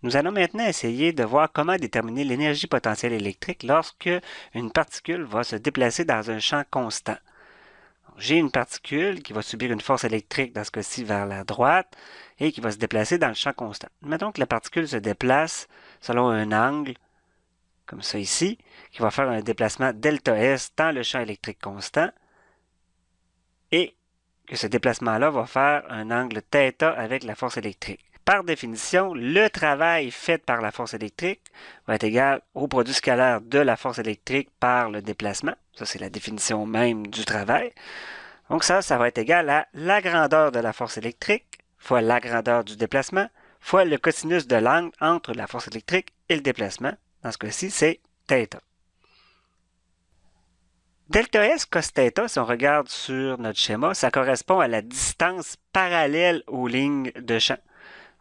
Nous allons maintenant essayer de voir comment déterminer l'énergie potentielle électrique lorsque une particule va se déplacer dans un champ constant. J'ai une particule qui va subir une force électrique, dans ce cas-ci vers la droite, et qui va se déplacer dans le champ constant. Mettons que la particule se déplace selon un angle, comme ça ici, qui va faire un déplacement ΔS dans le champ électrique constant, et que ce déplacement-là va faire un angle θ avec la force électrique. Par définition, le travail fait par la force électrique va être égal au produit scalaire de la force électrique par le déplacement. Ça, c'est la définition même du travail. Donc ça va être égal à la grandeur de la force électrique fois la grandeur du déplacement fois le cosinus de l'angle entre la force électrique et le déplacement. Dans ce cas-ci, c'est θ. Delta S cos θ, si on regarde sur notre schéma, ça correspond à la distance parallèle aux lignes de champ.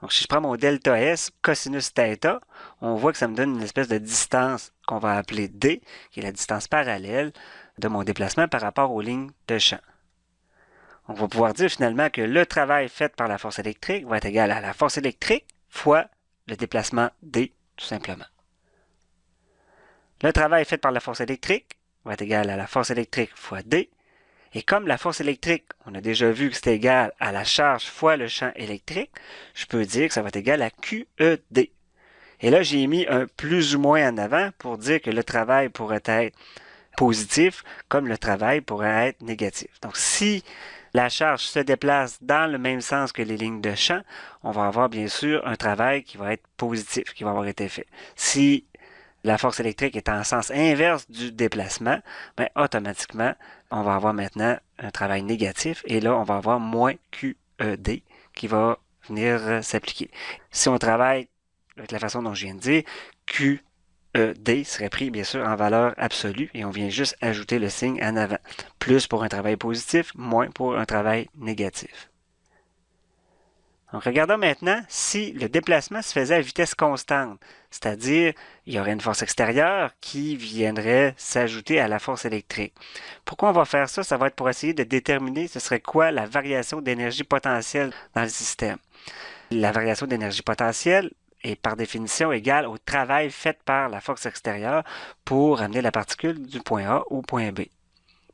Donc, si je prends mon delta S cosinus θ, on voit que ça me donne une espèce de distance qu'on va appeler D, qui est la distance parallèle de mon déplacement par rapport aux lignes de champ. On va pouvoir dire finalement que le travail fait par la force électrique va être égal à la force électrique fois le déplacement D, tout simplement. Le travail fait par la force électrique va être égal à la force électrique fois D. Et comme la force électrique, on a déjà vu que c'était égal à la charge fois le champ électrique, je peux dire que ça va être égal à QED. Et là, j'ai mis un plus ou moins en avant pour dire que le travail pourrait être positif, comme le travail pourrait être négatif. Donc, si la charge se déplace dans le même sens que les lignes de champ, on va avoir bien sûr un travail qui va être positif, qui va avoir été fait. Si la force électrique est en sens inverse du déplacement, bien, automatiquement, on va avoir maintenant un travail négatif et là, on va avoir moins QED qui va venir s'appliquer. Si on travaille avec la façon dont je viens de dire, QED serait pris bien sûr en valeur absolue et on vient juste ajouter le signe en avant. Plus pour un travail positif, moins pour un travail négatif. Donc, regardons maintenant si le déplacement se faisait à vitesse constante, c'est-à-dire il y aurait une force extérieure qui viendrait s'ajouter à la force électrique. Pourquoi on va faire ça? Ça va être pour essayer de déterminer ce serait quoi la variation d'énergie potentielle dans le système. La variation d'énergie potentielle est par définition égale au travail fait par la force extérieure pour amener la particule du point A au point B.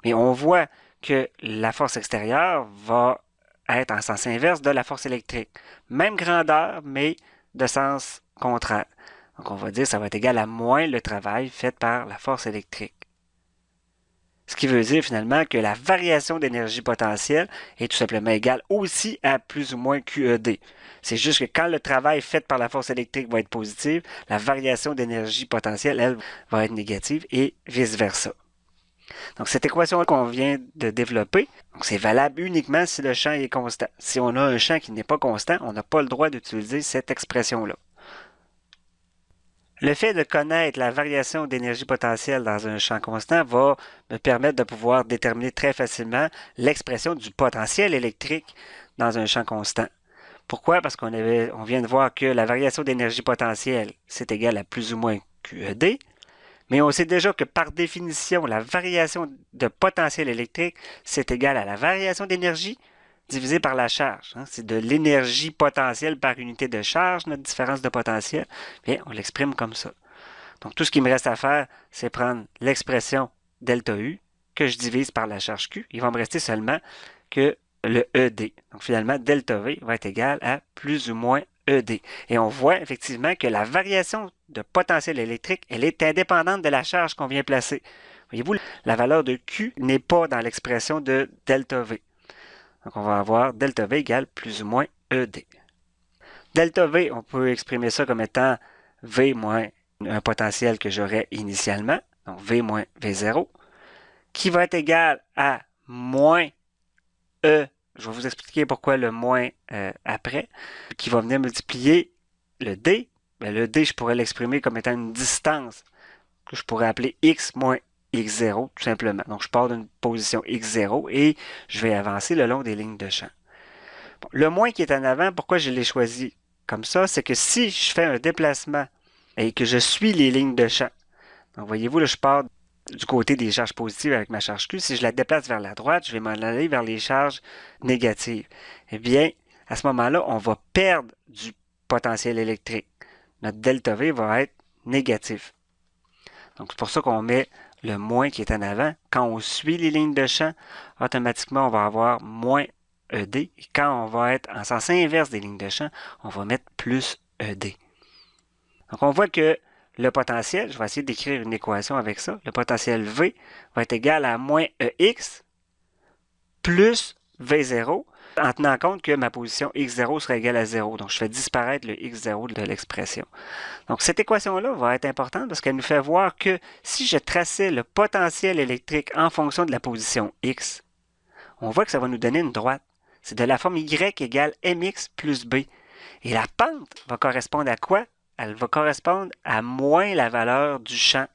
Mais on voit que la force extérieure va être en sens inverse de la force électrique. Même grandeur, mais de sens contraire. Donc on va dire que ça va être égal à moins le travail fait par la force électrique. Ce qui veut dire finalement que la variation d'énergie potentielle est tout simplement égale aussi à plus ou moins QED. C'est juste que quand le travail fait par la force électrique va être positif, la variation d'énergie potentielle, elle, va être négative et vice-versa. Donc, cette équation qu'on vient de développer, c'est valable uniquement si le champ est constant. Si on a un champ qui n'est pas constant, on n'a pas le droit d'utiliser cette expression-là. Le fait de connaître la variation d'énergie potentielle dans un champ constant va me permettre de pouvoir déterminer très facilement l'expression du potentiel électrique dans un champ constant. Pourquoi? Parce qu'on vient de voir que la variation d'énergie potentielle, c'est égal à plus ou moins QED. Mais on sait déjà que par définition, la variation de potentiel électrique, c'est égal à la variation d'énergie divisée par la charge. C'est de l'énergie potentielle par unité de charge, notre différence de potentiel. Bien, on l'exprime comme ça. Donc, tout ce qui me reste à faire, c'est prendre l'expression delta U que je divise par la charge Q. Il va me rester seulement que le ED. Donc, finalement, delta V va être égal à plus ou moins ED. Et on voit effectivement que la variation de potentiel électrique, elle est indépendante de la charge qu'on vient placer. Voyez-vous, la valeur de Q n'est pas dans l'expression de delta V. Donc, on va avoir delta V égale plus ou moins ED. Delta V, on peut exprimer ça comme étant V moins un potentiel que j'aurais initialement, donc V moins V0, qui va être égal à moins E. Je vais vous expliquer pourquoi le moins après, qui va venir multiplier le D. Bien, le D, je pourrais l'exprimer comme étant une distance que je pourrais appeler X moins X0, tout simplement. Donc, je pars d'une position X0 et je vais avancer le long des lignes de champ. Bon, le moins qui est en avant, pourquoi je l'ai choisi comme ça, c'est que si je fais un déplacement et que je suis les lignes de champ, donc voyez-vous, là, je pars du côté des charges positives avec ma charge Q. Si je la déplace vers la droite, je vais m'en aller vers les charges négatives. Eh bien, à ce moment-là, on va perdre du potentiel électrique. notre delta V va être négatif. Donc, c'est pour ça qu'on met le moins qui est en avant. Quand on suit les lignes de champ, automatiquement, on va avoir moins ED. Et quand on va être en sens inverse des lignes de champ, on va mettre plus ED. Donc, on voit que le potentiel, je vais essayer d'écrire une équation avec ça, le potentiel V va être égal à moins EX plus V0, en tenant compte que ma position x0 sera égale à 0. Donc, je fais disparaître le x0 de l'expression. Donc, cette équation-là va être importante parce qu'elle nous fait voir que si je traçais le potentiel électrique en fonction de la position x, on voit que ça va nous donner une droite. C'est de la forme y égale mx plus b. Et la pente va correspondre à quoi? Elle va correspondre à moins la valeur du champ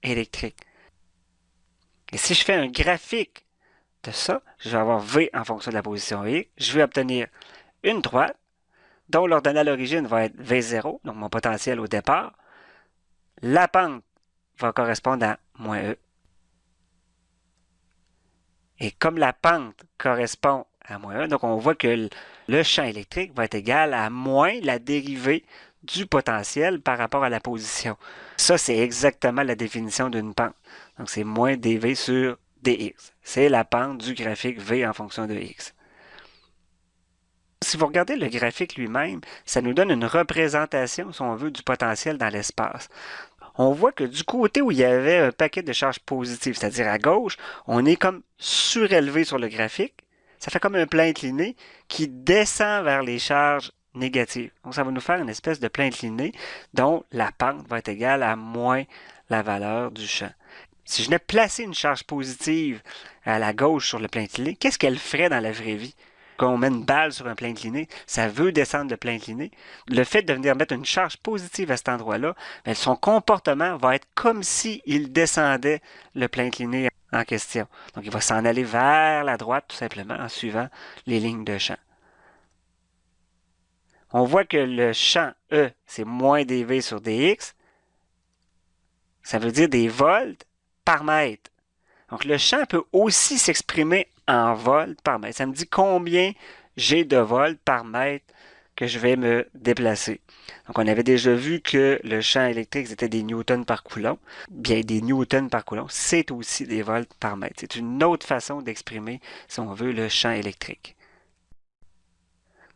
électrique. Et si je fais un graphique de ça, je vais avoir V en fonction de la position X. Je vais obtenir une droite dont l'ordonnée à l'origine va être V0, donc mon potentiel au départ. La pente va correspondre à moins E. Et comme la pente correspond à moins E, donc on voit que le champ électrique va être égal à moins la dérivée du potentiel par rapport à la position. Ça, c'est exactement la définition d'une pente. Donc, c'est moins dV sur dx. C'est la pente du graphique V en fonction de x. Si vous regardez le graphique lui-même, ça nous donne une représentation, si on veut, du potentiel dans l'espace. On voit que du côté où il y avait un paquet de charges positives, c'est-à-dire à gauche, on est comme surélevé sur le graphique. Ça fait comme un plein incliné qui descend vers les charges négatives. Donc, ça va nous faire une espèce de plein incliné dont la pente va être égale à moins la valeur du champ. Si je venais placer une charge positive à la gauche sur le plein incliné, qu'est-ce qu'elle ferait dans la vraie vie? Quand on met une balle sur un plein incliné, ça veut descendre le plein incliné. Le fait de venir mettre une charge positive à cet endroit-là, son comportement va être comme s'il descendait le plein incliné en question. Donc, il va s'en aller vers la droite, tout simplement, en suivant les lignes de champ. On voit que le champ E, c'est moins dV sur dx. Ça veut dire des volts par mètre. Donc, le champ peut aussi s'exprimer en volts par mètre. Ça me dit combien j'ai de volts par mètre que je vais me déplacer. Donc, on avait déjà vu que le champ électrique, c'était des newtons par coulomb. Bien, des newtons par coulomb, c'est aussi des volts par mètre. C'est une autre façon d'exprimer, si on veut, le champ électrique.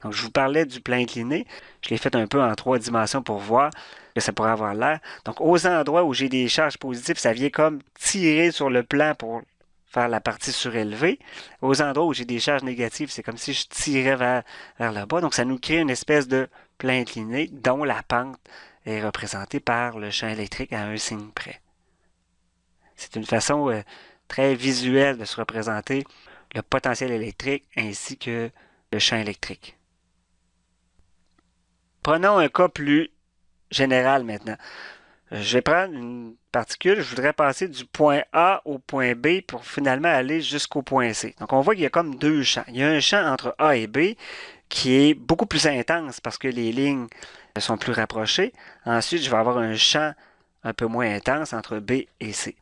Donc, je vous parlais du plein incliné. Je l'ai fait un peu en 3 dimensions pour voir que ça pourrait avoir l'air. Donc, aux endroits où j'ai des charges positives, ça vient comme tirer sur le plan pour faire la partie surélevée. Aux endroits où j'ai des charges négatives, c'est comme si je tirais vers le bas. Donc, ça nous crée une espèce de plein incliné dont la pente est représentée par le champ électrique à un signe près. C'est une façon très visuelle de se représenter le potentiel électrique ainsi que le champ électrique. Prenons un cas plus général maintenant. Je vais prendre une particule, je voudrais passer du point A au point B pour finalement aller jusqu'au point C. Donc, on voit qu'il y a comme deux champs. Il y a un champ entre A et B qui est beaucoup plus intense parce que les lignes sont plus rapprochées. Ensuite, je vais avoir un champ un peu moins intense entre B et C.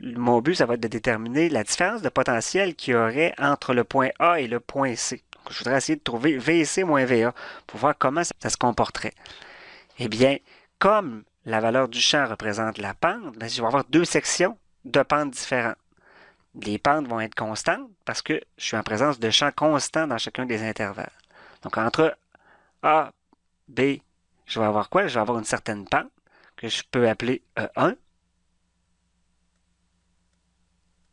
Mon but, ça va être de déterminer la différence de potentiel qu'il y aurait entre le point A et le point C. Donc, je voudrais essayer de trouver VC moins VA pour voir comment ça se comporterait. Eh bien, comme la valeur du champ représente la pente, je vais avoir deux sections de pentes différentes. Les pentes vont être constantes parce que je suis en présence de champs constants dans chacun des intervalles. Donc, entre A, B, je vais avoir quoi? Je vais avoir une certaine pente que je peux appeler E1.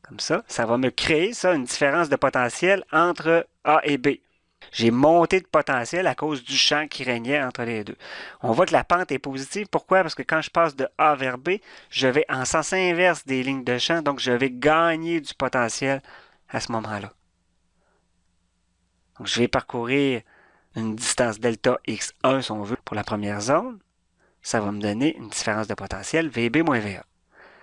Comme ça, ça va me créer une différence de potentiel entre A et B. J'ai monté de potentiel à cause du champ qui régnait entre les deux. On voit que la pente est positive. Pourquoi? Parce que quand je passe de A vers B, je vais en sens inverse des lignes de champ, donc je vais gagner du potentiel à ce moment-là. Donc, je vais parcourir une distance delta x1, si on veut, pour la première zone. Ça va me donner une différence de potentiel VB moins VA.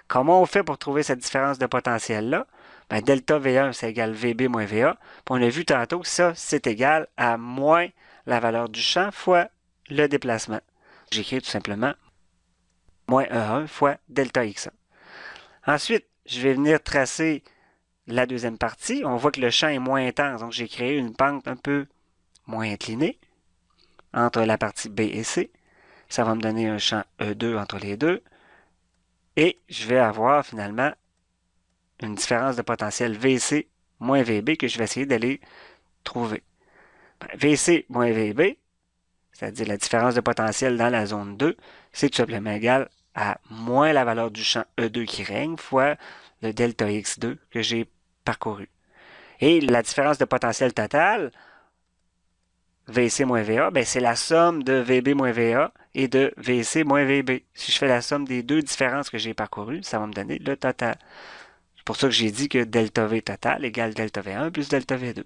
Comment on fait pour trouver cette différence de potentiel-là? Ben, delta V1, c'est égal VB moins VA. Puis on a vu tantôt que ça, c'est égal à moins la valeur du champ fois le déplacement. J'écris tout simplement moins E1 fois delta X1. Ensuite, je vais venir tracer la deuxième partie. On voit que le champ est moins intense, donc j'ai créé une pente un peu moins inclinée entre la partie B et C. Ça va me donner un champ E2 entre les deux. Et je vais avoir finalement une différence de potentiel VC moins VB que je vais essayer d'aller trouver. VC moins VB, c'est-à-dire la différence de potentiel dans la zone 2, c'est tout simplement égal à moins la valeur du champ E2 qui règne fois le delta X2 que j'ai parcouru. Et la différence de potentiel total, VC moins VA, ben c'est la somme de VB moins VA et de VC moins VB. Si je fais la somme des deux différences que j'ai parcourues, ça va me donner le total. C'est pour ça que j'ai dit que delta V total égale delta V1 plus delta V2.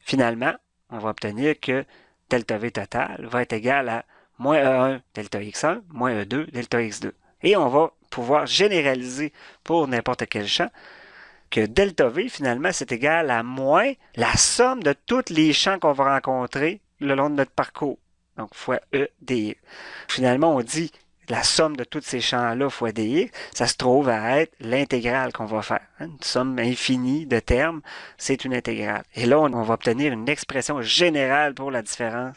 Finalement, on va obtenir que delta V total va être égal à moins E1 delta X1 moins E2 delta X2. Et on va pouvoir généraliser pour n'importe quel champ que delta V, finalement, c'est égal à moins la somme de tous les champs qu'on va rencontrer le long de notre parcours. Donc, fois E dx. Finalement, on dit la somme de tous ces champs-là fois dx, ça se trouve à être l'intégrale qu'on va faire. Une somme infinie de termes, c'est une intégrale. Et là, on va obtenir une expression générale pour la différence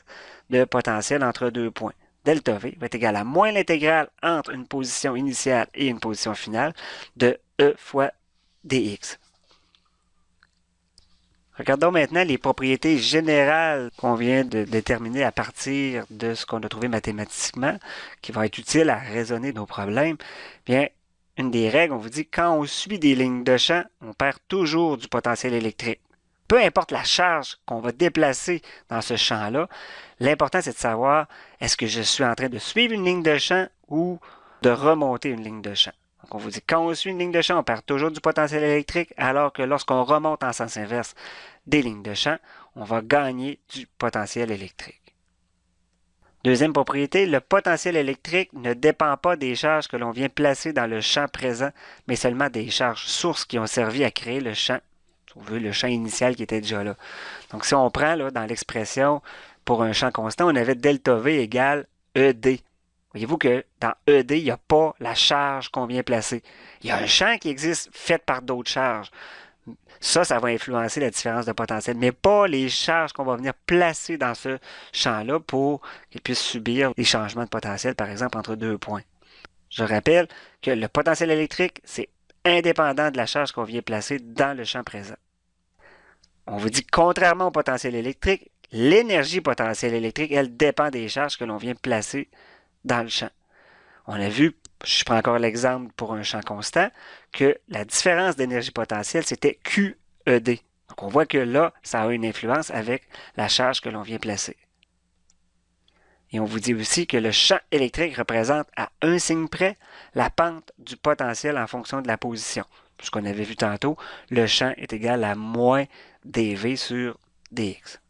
de potentiel entre deux points. Delta V va être égal à moins l'intégrale entre une position initiale et une position finale de E fois dx. Regardons maintenant les propriétés générales qu'on vient de déterminer à partir de ce qu'on a trouvé mathématiquement, qui va être utile à raisonner nos problèmes. Bien, une des règles, on vous dit, quand on suit des lignes de champ, on perd toujours du potentiel électrique. Peu importe la charge qu'on va déplacer dans ce champ-là, l'important c'est de savoir est-ce que je suis en train de suivre une ligne de champ ou de remonter une ligne de champ. Donc, on vous dit, quand on suit une ligne de champ, on perd toujours du potentiel électrique, alors que lorsqu'on remonte en sens inverse des lignes de champ, on va gagner du potentiel électrique. Deuxième propriété, le potentiel électrique ne dépend pas des charges que l'on vient placer dans le champ présent, mais seulement des charges sources qui ont servi à créer le champ, si on veut, le champ initial qui était déjà là. Donc, si on prend là, dans l'expression pour un champ constant, on avait delta V égale ED. Voyez-vous que dans ED, il n'y a pas la charge qu'on vient placer. Il y a un champ qui existe fait par d'autres charges. Ça va influencer la différence de potentiel, mais pas les charges qu'on va venir placer dans ce champ-là pour qu'ils puissent subir les changements de potentiel, par exemple, entre deux points. Je rappelle que le potentiel électrique, c'est indépendant de la charge qu'on vient placer dans le champ présent. On vous dit, contrairement au potentiel électrique, l'énergie potentielle électrique, elle dépend des charges que l'on vient placer dans le champ. On a vu, je prends encore l'exemple pour un champ constant, que la différence d'énergie potentielle, c'était QED. Donc, on voit que là, ça a une influence avec la charge que l'on vient placer. Et on vous dit aussi que le champ électrique représente à un signe près la pente du potentiel en fonction de la position. Ce qu'on avait vu tantôt, le champ est égal à moins dV sur dx.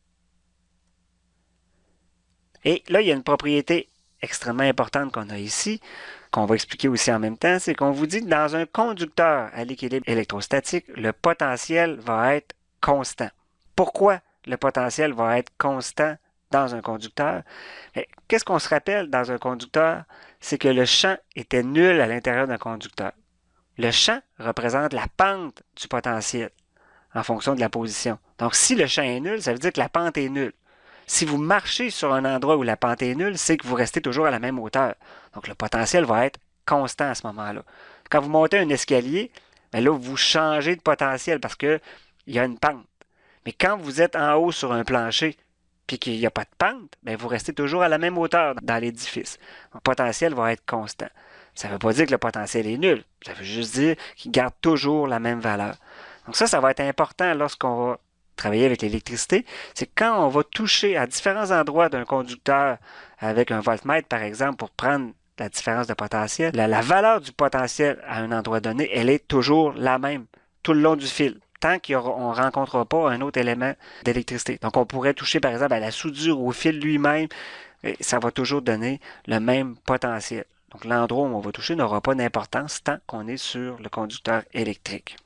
Et là, il y a une propriété extrêmement importante qu'on a ici, qu'on va expliquer aussi en même temps, c'est qu'on vous dit que dans un conducteur à l'équilibre électrostatique, le potentiel va être constant. Pourquoi le potentiel va être constant dans un conducteur? Qu'est-ce qu'on se rappelle dans un conducteur? C'est que le champ était nul à l'intérieur d'un conducteur. Le champ représente la pente du potentiel en fonction de la position. Donc, si le champ est nul, ça veut dire que la pente est nulle. Si vous marchez sur un endroit où la pente est nulle, c'est que vous restez toujours à la même hauteur. Donc, le potentiel va être constant à ce moment-là. Quand vous montez un escalier, bien là, vous changez de potentiel parce qu'il y a une pente. Mais quand vous êtes en haut sur un plancher puis qu'il n'y a pas de pente, bien, vous restez toujours à la même hauteur dans l'édifice. Le potentiel va être constant. Ça ne veut pas dire que le potentiel est nul. Ça veut juste dire qu'il garde toujours la même valeur. Donc ça va être important lorsqu'on va travailler avec l'électricité, c'est quand on va toucher à différents endroits d'un conducteur avec un voltmètre, par exemple, pour prendre la différence de potentiel, la valeur du potentiel à un endroit donné, elle est toujours la même tout le long du fil, tant qu'on ne rencontre pas un autre élément d'électricité. Donc, on pourrait toucher, par exemple, à la soudure ou au fil lui-même, et ça va toujours donner le même potentiel. Donc, l'endroit où on va toucher n'aura pas d'importance tant qu'on est sur le conducteur électrique.